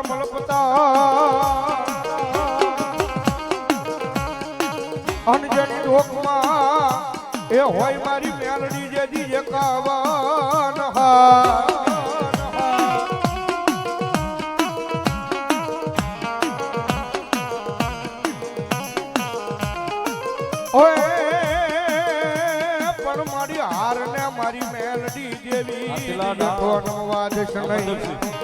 મલપતા અનજની ડોકમાં એ હોય મારી મેલડી જે દીજે કાવન ઓય પણ મારી હાર ને મારી મેલડી જેવી નવા દેશ નહીં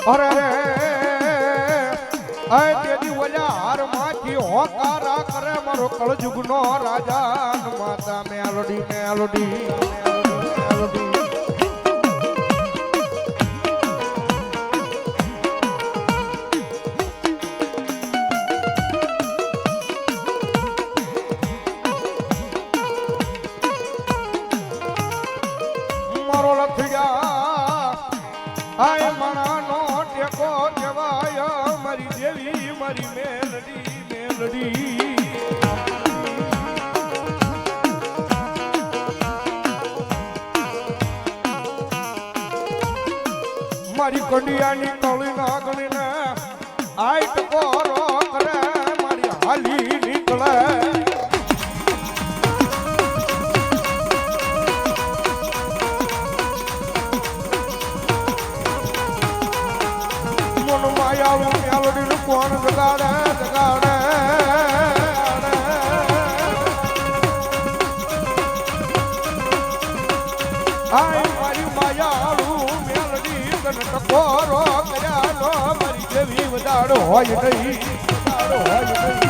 અરે આય તેદી ઓલા હાર માંથી હોકારા કરે મારો કળજુગનો રાજા માતા મેલડી મેલડી મેલડી મારો લખિયા આય મણાનો ટેકો કહેવાય મારી દેવી મારી મેલડી મેલડી મારી કંડિયાની કળી નાગણીને આય ટકોરો કરે મારી હાલી નીકળે માયાળું મેલડીનું કોણ જગાડે જગાડે આય મારી માયાળું મેલડી તને ટકોરો કર્યાનો મારી જેવી વધારો હોય નહીં વધારો હોય નહીં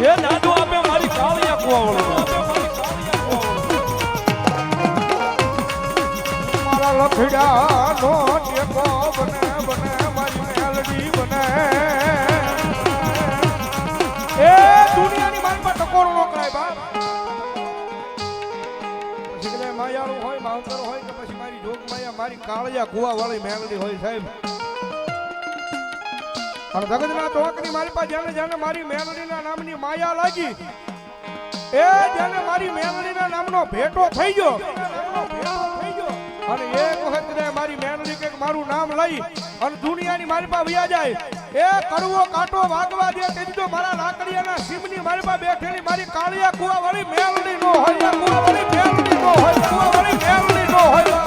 એ દાદુ આપે મારી કાળિયા કુવાવળો મારા લખડાનો ટેકો બને બને મારી મેલડી બને એ દુનિયાની મારી પાસે ટકોરો નો કરાય બાપ પછી કે માયાળું હોય માવતર હોય કે પછી મારી જોગ માયા મારી કાળિયા કુવાવાળી મેલડી હોય સાહેબ અને જગતના ટોકની મારી પાસે જેને જેને મારી મેલડીના નામની માયા લાગી એ જેને મારી મેલડીના નામનો ભેટો થઈ ગયો અને એક વખત મારી મેલડી કે મારું નામ લઈ અને દુનિયાની મારી પાસે વ્યા જાય એ કડવો કાંટો વાગવા દે તેથી તો મારા લાકડીયાના સીમની મારી પાસે બેઠેલી મારી કાળિયા કુવાવાળી મેલડી નો હોય કુવાવાળી મેલડી નો હોય કુવાવાળી મેલડી નો હોય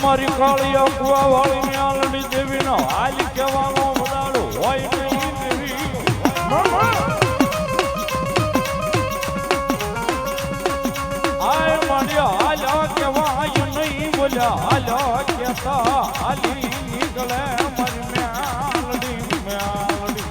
મારી કાળિયા કુવાવાળી મેલડી દેવીનો હાલ કહેવાનો બધાડો હોય નહીં દેવી આય મારી હાલ કહેવાય નહીં બોલ્યા હાલ કહેતા હાલી નીકળે મારી મેલડી મેલડી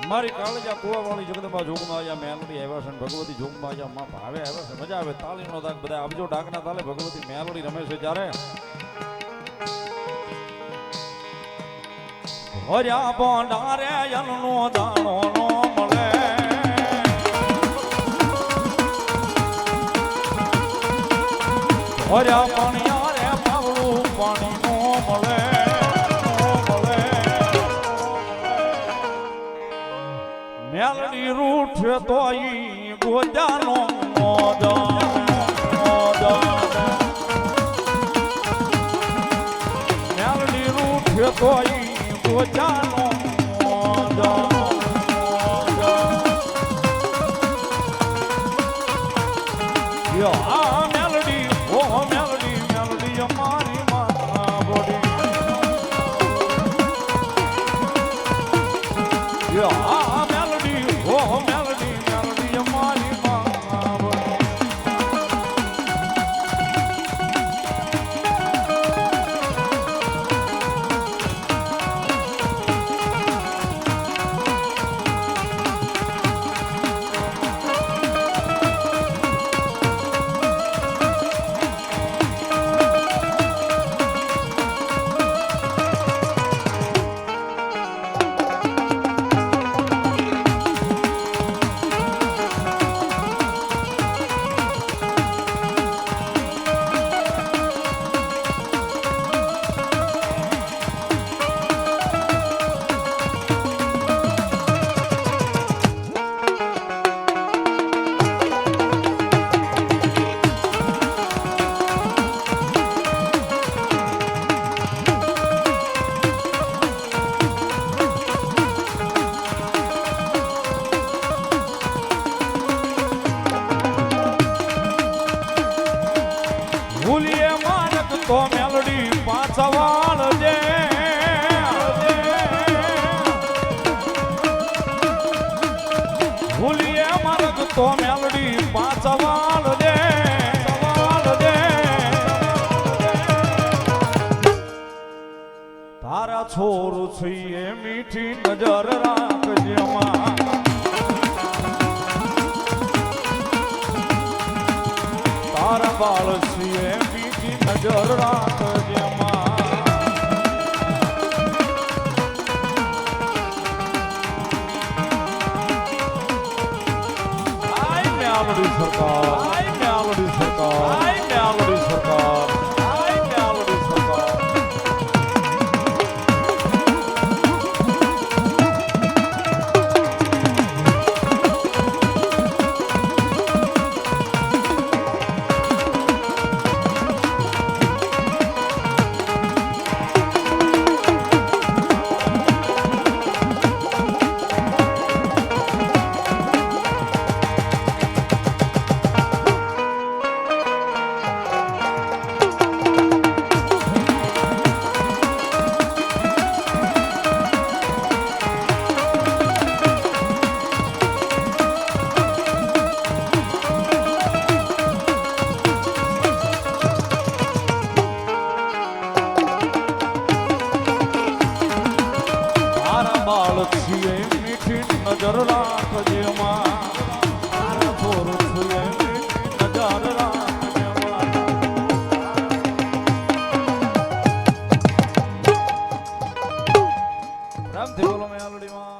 મારી કાળજા કુવાવાળી જગદંબા જોગમાં આયા મેલડી આવ્યા છે ભગવતી જોગમાં આયા માં ભાવે આવ્યા છે મજા આવે તાળીનો દાગ બધા આપજો ડાકના તાલે ભગવતી મેલડી રમે છે જ્યારે હર્યા બોંડારે યનનો દાણો નો મળે ઓર્યા પાણી રે પાવળું પાણી નો મળે મેલડી રૂઠ તો ઈ ગોજાનો મેલડી રૂઠ તો ઈ ગોજાનો આ મેલડી ઓ મેલડી મેલડી અમારી માતા બોડી આ મેલડી ઓ મેલડી મેલડી અમારી માતા બોડી ભૂલીએ માનક તો મેલડી પાછા વાળજે ભૂલીએ માનક તો મેલડી પાછા વાળજે તારા છોર છીએ મીઠી નજર રાખજે માં તારા બાળ છીએ બીજી નજર રાખજે માં આય મેલડી સરકાર આય મેલડી સરકાર આય મેલડી સરકાર આય મેલડી સરકાર છીએ મીઠી નજર રાખજે માં તારા છોર છીએ મીઠી નજર રાખજે માં રામથી બોલો મેલડી માં